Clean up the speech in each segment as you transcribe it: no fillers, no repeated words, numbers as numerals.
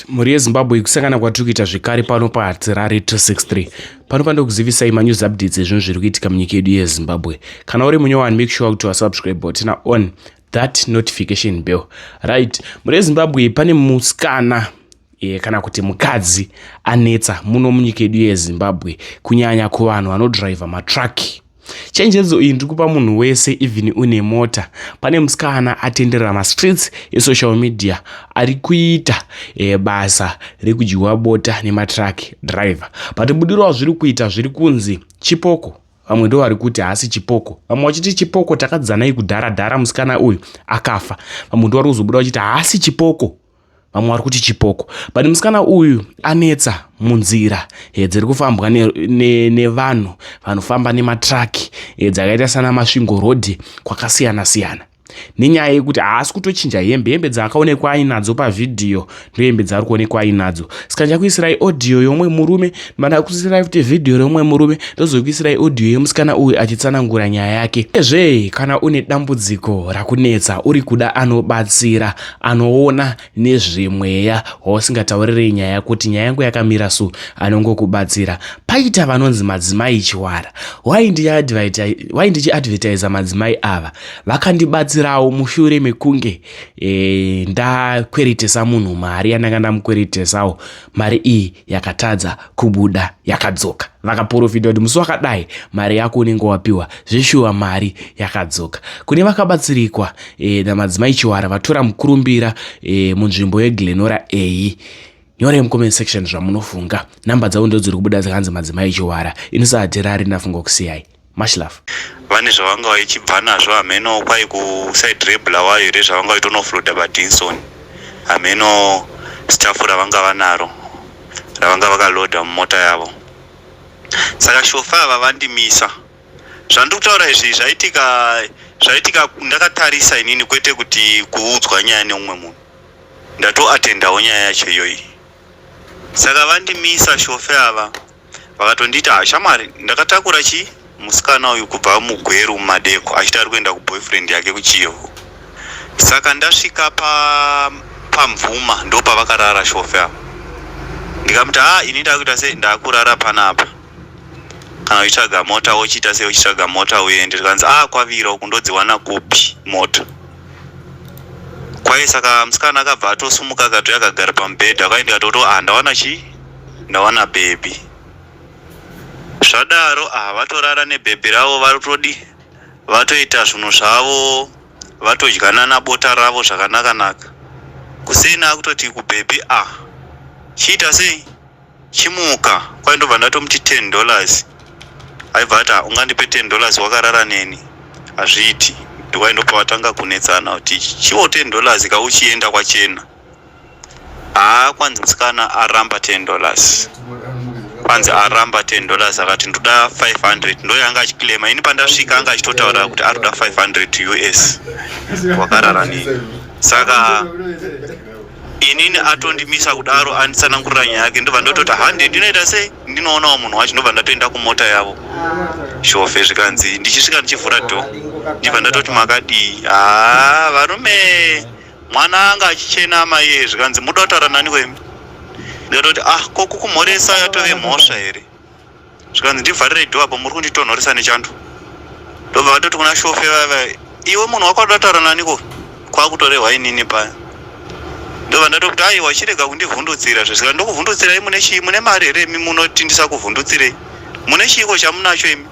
Mhuri yeZimbabwe kusangana kwatiri kuita zvekare pano paHatsirare 263. Pano pandokuzivisai manews updates ezvinhu zviri kuitika munyika yedu yeZimbabwe. Kana uri munyowani, make sure kuti wasubscribe button on that notification bell. Right, mhuri yeZimbabwe pane musikana kana kuti mukadzi anetsa muno munyika yedu yeZimbabwe, kunyanya kuvanhu vanodriva matraki. Chenjedzo iyi ndikupa munhu wese, even une mota. Pane musikana atenderera mastreets esocial media ari kuita basa rekudyiwa bota nematraki driver. But budirwa zviri kuita zviri kunzi chipoko. Vamwe ndo vari kuti haasi chipoko. Vamwe vachiti chipoko, takadzanai kudhara musikana uyu akafa. Vamwe ndo vari kuzobuda vachiti haasi chipoko. Vamwe vari kuti chipoko. But musikana uyu anetsa munzira dziri kufambwa nevanhu vanofamba nematraki dzakaita sana Masvingo Road kwakasiyana siyana. Nenyaya yekuti haasi kutochinja hembe dzaakaonekwa ainadzo pavhidhiyo ndohembe dzaari kuonekwa ainadzo. Saka ndakuisirai audio yomwe murume, ndakuisirai futi vhidhiyo yomwe murume, ndozokuisirai audio yemusikana uyu achitsanangura nyaya yake. Ezve kana une dambudziko rakunetsa, uri kuda anobatsira, anoona nezvemweya wausingataurire nyaya kuti nyaya yangu yakamira so, anongokubatsira. Paita vanonzi madzimai chiwara. Why ndichiadvertisa madzimai ava? Vakandibatsirawo mushure mekunge ndakweretesa munhu mari yandanga ndamukweretesawo. Mari iyi yakatadza kubuda, yakadzoka. Vakaprofita kuti musi wakadai mari yako unenge wapiwa, zveshuwa mari yakadzoka. Kune vakabatsirikwa namadzimai chiwara, vatora mukurumbira munzvimbo yeGlenora A. Nyore mucomment section zvamunofunga. Namba dzavo ndo dziri kubuda dzakanzi madzimai chiwara. InosahaTerari ndafunga kusiyai. Much love. Vane zvavanga vachibva nazvo hameno kwai kuside rebla wayo here zvavanga vaitonofuroda paDinson. Hameno staff ravanga vanaro, ravanga vakaloda mumota yavo. Saka shofa ava vandimisa. Zvandikutaura izvi zvaitika ndakatarisa inini, kwete kuti kuudzwa nyaya neumwe munhu. Ndatoatendawo nyaya yacho iyoyi. Saka vandimisa shofa ava, vakatondita shamwari, ndakatakura chii? Musikana uyu kubva mugweru mumadeko achiti ari kuenda kuboyfriend yake kuChiyevu. Saka ndasvika pamvuma ndo pavakarara shofa. Ndikamuti ini ndakuita sei ndakurara panapa. Kana uchitsvaga mota wochiita sei uchitsvaga mota uende. Ndikanzi kwavira uku ndodziwana kupi mota. Kwai saka musikana akabva atosumuka akati akagara pamubhedha. Kwai ndikatoto ndawana chii? Ndawana baby. Zvadaro vatorara nebhebhi ravo, vatoita zvinhu zvavo, vatodyana nabota ravo zvakanaka. Kusina kutoti kubhebhi chiita sei? Chimuka. Kwai ndobva ndatomuti $10. Aibva ati ungandipe $10 wakarara neni. Hazviiti. Kwai ndopa watanga kunetsana kuti chiwo $10 kauchienda kwachena. Kwanzi musikana aramba $10. Kwanzi aramba $10 akati ndoda 500. Ndoyanga achiclaima. Ini pandasvika anga achitotaura kuti aroda 500 US. Wakarara nini? Saka inini atondimisa kudaro, anditsanangurira nyaya yake. Ndobva ndototi 100 inoita sei? Ndinoonawo munhu wacho. Ndobva ndatoenda kumota yavo. Shofe zvikanzi ndichisvika ndichivhura dho. Ndibva ndatoti makadii? Varume, mwana anga achichena maiye. Zvikanzi muda kutaura nani kwemi? Ndikatoti kokukumhoresa yatove mhosva here. Zvikanzi ndivharire dho apo muri kunditonhoresa nechando. Ndobva vatoti kuna shofe vava, iwe munhu wako wataura naniko? Kwakutorehwa inini paya. Ndobva ndatoti aiwa chirega kundivhundutsira. Zvisika ndokuvhundutsira mune chii? Mune mari here imi munoti ndisakuvhundutsirei? Mune chiiko chamunacho imi?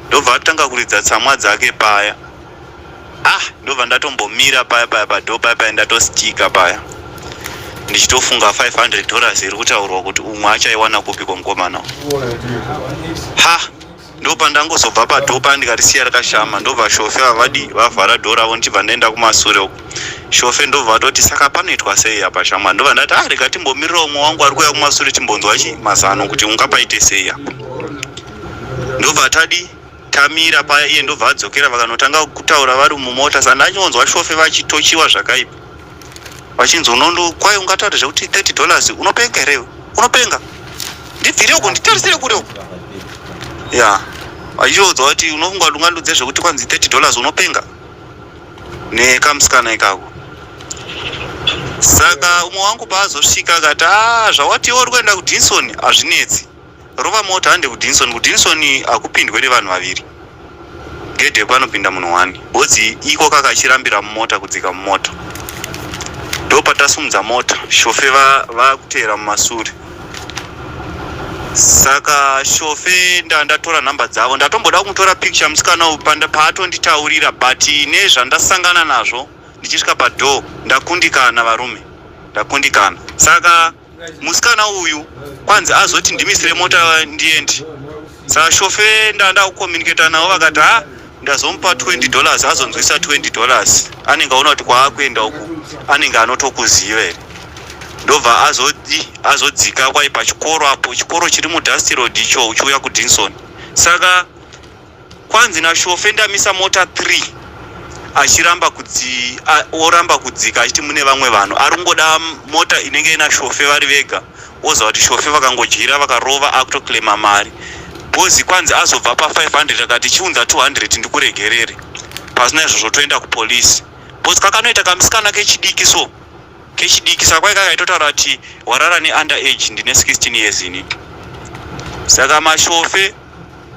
Ndobva atanga kuridza tsamwa dzake paya. Ndobva ndatombomira paya padho paya ndatostika paya. Ndichitofunga $500 iri kutaurwa kuti umwe achaiwana kupi kwamkomana. Ndopa ndangozobva padhopa ndikarisiya rakashama. Ndobva shofe vavhara dho ravo, ndichibva ndaenda kumasure uko. Shofe ndobva vatoti saka panoitwa sei apa shama? Ndobva ndati rega timbomirira umwe wangu ari kuuya kumasure timbonzwa mazano kuti ungapaite sei apa. Ndobva tamira paya, iye ndobva adzokera vakanotanga kutaura vari mumota. Saka ndanyonzwa shofe vachitochiwa zvakaipa. Vachinzi kwai ungataura zvekuti $30 unopenga here? Unopenga? Ndibvire uko nditarisire kure uko. Vachiudzwa kuti unofunga kuti ungandudze zvekuti kwanzi $30 unopenga? Nekamusikana ikako. Saka umwe wangu paazosvika akati zvawati uri kuenda kuDinson hazvinetsi, rova mota hande kuDinson. kuDinson hakupindwe nevanhu vaviri, gedhe panopinda munhu 1. Bhodzi iko kakachirambira mumota, kudzika mumota ndopatasumudza mota, shofe vakuteera mumasure. Saka shofe ndatora nhamba dzavo, ndatomboda kumutora picture musikana uyu paatonditaurira, but nezvandasangana nazvo ndichisvika padhoo ndakundikana varume, ndakundikana. Saka musikana uyu kwanzi azoti ndimisire mota ndiende. Saka shofe ndakucommunicata navo, vakati ndazomupa $20, azonzwisa $20. Anenge aona kuti kwaakuenda uku anenge anotokuziva here. Ndobva azodzika kwai pachikoro apo, chikoro chiri muDusty Road icho uchiuya kuDinson. Saka kwanzi nashofe ndamisa mota 3 oramba kudzika achiti mune vamwe vanhu, ari kungoda mota inenge ina shofe vari vega. Oza kuti shofe vakangodyira vakarova, akutoklema mari. Bhozi kwanzi azobva pa500 akati chiunza 200 ndikuregerere, pasina izvozvo toenda kupolisi. Bhozi kakanoita kamusikana kechidiki so kechidiki, saka kwai kakaitotaura kuti warara neunderage, ndine 16 years ini. Saka mashofe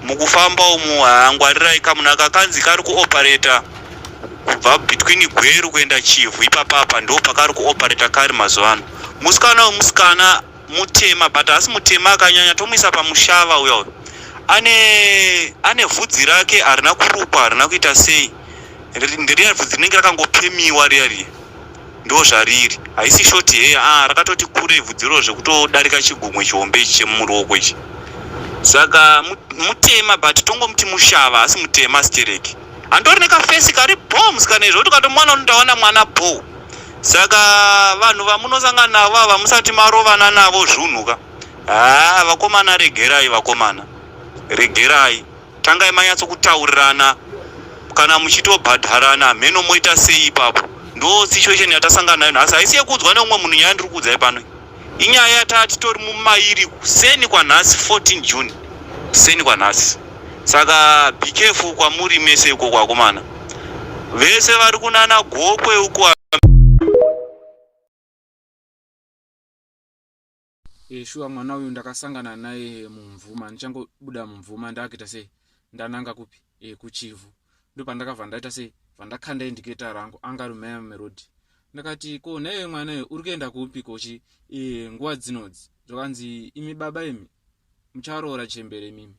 mukufamba umu angwarirai kamunaka kanzi kari kuopareta kubva between Gweru kuenda Chivu, ipapapa ndo pakari kuopareta kari mazuva ano. Musikana mutema, but asi mutema akanyanya, tomuisa pamushava uyo. Ane vhudzi rake harina kurukwa, harina kuita sei, nderiya vhudzi rinenge rakangopemiwa riya, ndo zvariri, haisi short hair, rakatoti kure vhudzi ro zvekutodarika chigumwe chihombe ichi chemuruoko ichi. Saka mutema, but tongomuti mushava, asi mutema stereki. Andori nekafesi kari bho musikana izvo, tukatomwana unotaona mwana bho. Saka vanhu vamunosangana navo ava musati marovana navo zvunhuka. Vakomana regerai, vakomana regerai, tangai manyatsokutaurirana, kana muchitobhadharana mheno moita sei ipapo. Ndo situation yatasangana nayo nhasi, haisi yekuudzwa neumwe munhu nyaya ndiri kuudzai pano. Inyaya yatatitori mumairi kuseni kwanhasi 14 June, kuseni kwanhasi. Saka be careful kwamuri mese uko kwakomana, vese vari kunana gokwe uko. Shuwa mwana uyu ndakasangana naye mumvuma, ndichangobuda mumvuma ndakita sei ndananga kupi kuChivu, ndo pandakabva ndaita sei vandakanda indicator rangu, anga rumeme road. Ndakati ko naye mwana uyu uri kuenda kupi kochi nguva dzinodzi, zvakanzi imi baba imi mucharoora chembere mimi.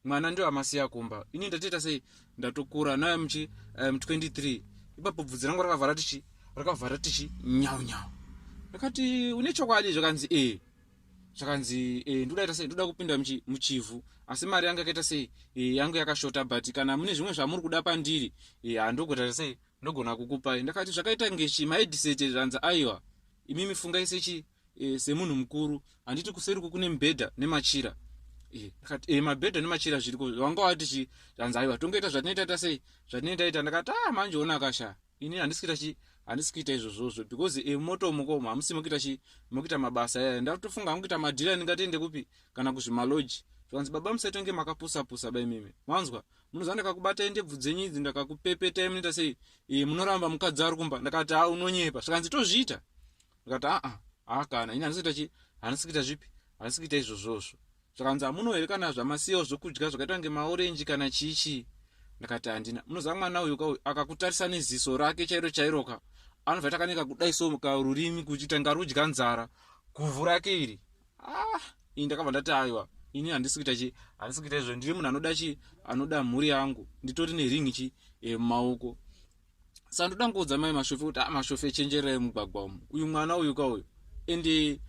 Mwana ndio amasiya kumba, ini ndatoita sei ndatokura naye muchi 23. Ipapo bvudzi rangu rakavhara tichi nyau nyau. Ndakati une chokwadi, zvakanzi zvakanzi ndodaita sei, ndoda kupinda muChivu, asi mari yanga yakaita sei yangu yakashota, but kana mune zvimwe zvamuri kuda pandiri handogota sei ndogona kukupai. Ndakati zvakaita ngechi maheadset zvanza, aiwa imimi fungai sechi semunhu mukuru, handiti kuseri kune mibhedha nemachira. Ndakati mabhedha nemachira zviriko, wanga wati zvanza, aiwa tongoita zvatinoita sei zvatinoita. Ndakati manje ona kasha, ini handisikuita izvozvo, because moto mukoma hamusi mukuita mabasa aya. Ndatofunga mukuita madhira, ndingatiende kupi kana kuzvimaloji. Zvanzi baba musaitonge makapusa bai mimi, mwanzwa munoziva ndakakubata ndebvu dzenyu idzi ndakakupepeta munoita sei munoramba mukadzi ari kumba. Ndakati unonyepa, zvakanzi tozviita. Ndakati kana ini handisikuita zvipi, handisikuita izvozvozvo. Zvakanzi hamunoherekana zvamasiyawo zvokudya zvakaita kunge maorenji kana chichi. Ndakati handina. Munoziva mwana uyu akakutarisa neziso rake chairoka, anobva takaneka kudaiso karurimi kuchita ngarudya nzara kuvhu rake iri. Ini ndakabva ndati aiwa ini handisikuita izvo, ndiri munhu anoda mhuri yangu, nditori neringi mumaoko. Saka ndoda ngoudza mai mashofe kuti mashofe chenjererai mugwagwa umu, uyu mwana uyu kauyu ende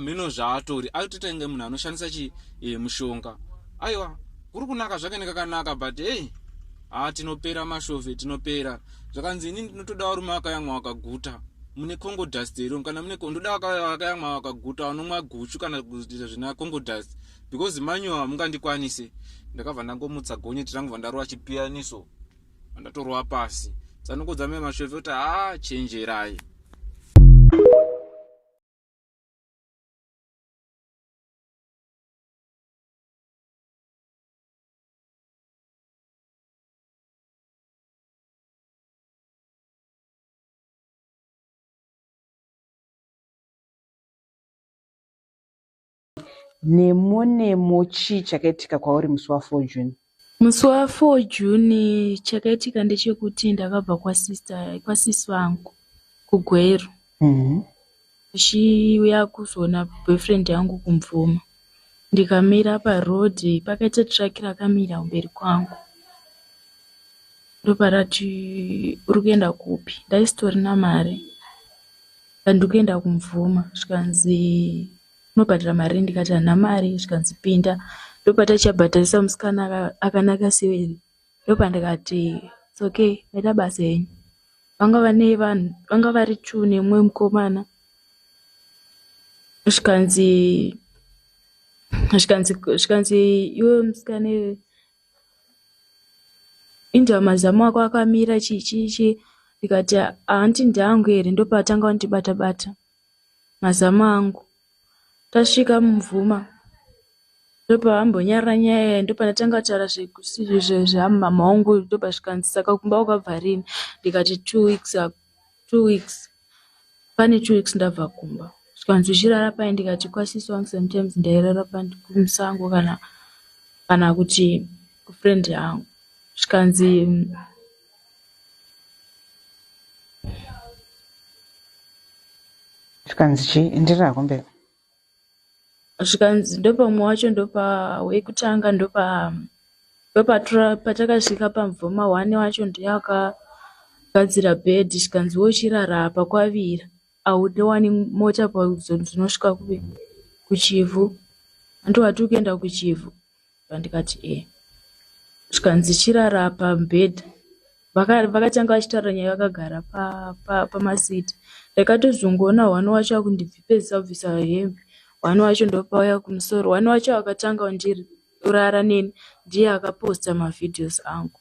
mheno zvaatori akutoita inge munhu anoshandisa mushonga. Aiwa kuri kunaka zvake nekakanaka, but tinopera mashofe, tinopera. Zvakanzi ini ndinotoda varume vakayamwa vakaguta mune Congo Dust ero, kana mune ndoda vakayamwa vakaguta vanomwa guchu kana kuita zvina Congo Dust, because manyowa mungandikwanise. Ndakabva ndangomutsa gonyeti rangu vandarova chipiyaniso, vandatorova pasi. Saka ndingodza mai mashofe kuti chenjerai. nemo chii chakaitika kwauri musi wa4 June? Musi wa4 June chakaitika ndechekuti ndakabva kwasisi vangu kuGweru. Ndichiuya kuzoona boyfriend yangu kuMvuma. Ndikamira parodhi, pakaita truck rakamira kumberi kwangu. Ndoparati uri kuenda kupi? Ndaisitorina mare. Ndikuenda kuMvuma. Zvikanzi unobhadhara mari, ndikati handina mari. Zvikanzi pinda. Ndopatachabhadharisa musikana akanaka seweri. Ndopandikati it's okay, maita basa henyu. Vanga vane vanhu, vanga vari 2 nemumwe mukomana. Zvikanzi iwe musikana inda mazamu ako akamira chichichi. Ndikati handi ndangu here. Ndopatanga kundibata mazamu angu. Tasvika muMvuma. Ndopahambonyara nyaya, ndopandatanga kutaura zvamama wangu. Ndopazvikanzi saka kumba ukabva rini? Ndikati 2 weeks. Pane 2 weeks ndabva kumba. Zvikanzi uchirara pai? Ndikati kwasisi wangu sometimes ndairara kumusango kana kuti kufriend yangu. Zvikanzi chii? Enderera kumberi. Zvikanzi ndopamwe wacho wekutanga patakasvika paMvuma 1 wacho ndiyakagadzira bhedhi. Zvikanzi wochirara apa kwavira, haudowani mota dzinosvika kuChivu. Ndowati kuenda kuChivu. Ndikati Zvikanzi chirara apa mubhedha. Vakatanga vachitaura nyaya vakagara pamasiti. Ndakatozongoona 1 wacho akundibvipezisa kubvisa hembe. 1 wacho ndopauya kumusoro. 1 wacho akatanga urara neni, ndiye akaposta mavideos angu.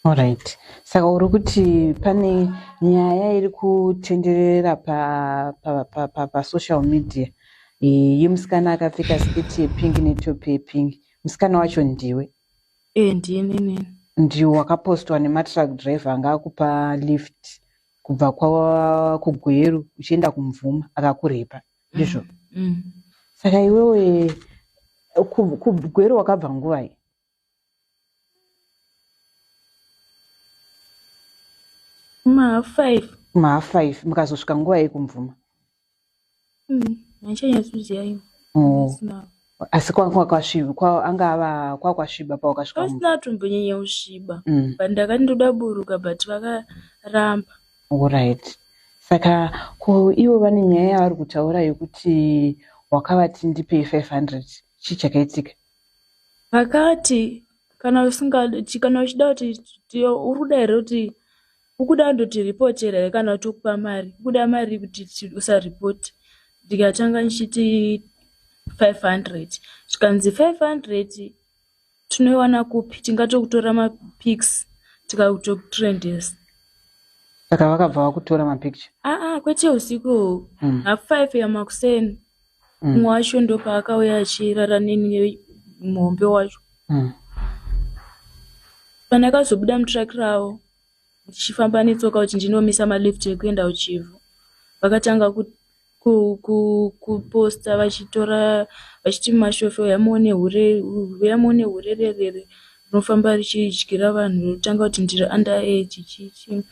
Alright. Saka uri kuti pane nyaya iri kutenderera pa social media yemusikana akapfeka sketi yepingi netopi yepingi. Musikana wacho ndiwe? Ndini. Ndiwe wakapostwa nematruck driver anga akupa lift kubva kuGweru uchienda kuMvuma akakurepa, ndizvo? Saka iwewe kuGweru wakabva nguvai? Ma5 mukazosvika nguvai kuMvuma? Handichanyatskuziva ivo. Asi anga kwakwasviba pawakasvika? Pasina tombonyanya kusviba. Ndakati ndoda buruka but vakaramba. Alright. Saka ivo vane nyaya yavari kutaura yekuti wakavati ndipei 500. Chii chakaitika? Vakati kana uchida kuti uri kuda here kuti ukuda ndoti ripotera here kana kuti ukupa mari, ukuda mari kuti usaripoti. Ndikatanga ndichiti 500. Zvikanzi 500 tinoiwana kupi? Tingatokutora mapics tikakutokutrendesa. Saka vakabva vakutora mapicture? Kwete usiku. 5 yamakuseni. Mumwe wacho ndopaakauya achirara neni muhombe wacho. Pandakazobuda mutrack ravo ndichifamba netsoka kuti ndinomisa malift ekuenda kuChivu, vakatanga kuposta vachiti mumashofi yamuone hurerere rinofamba richidyira vanhu, rotanga kuti ndiri under age chichi.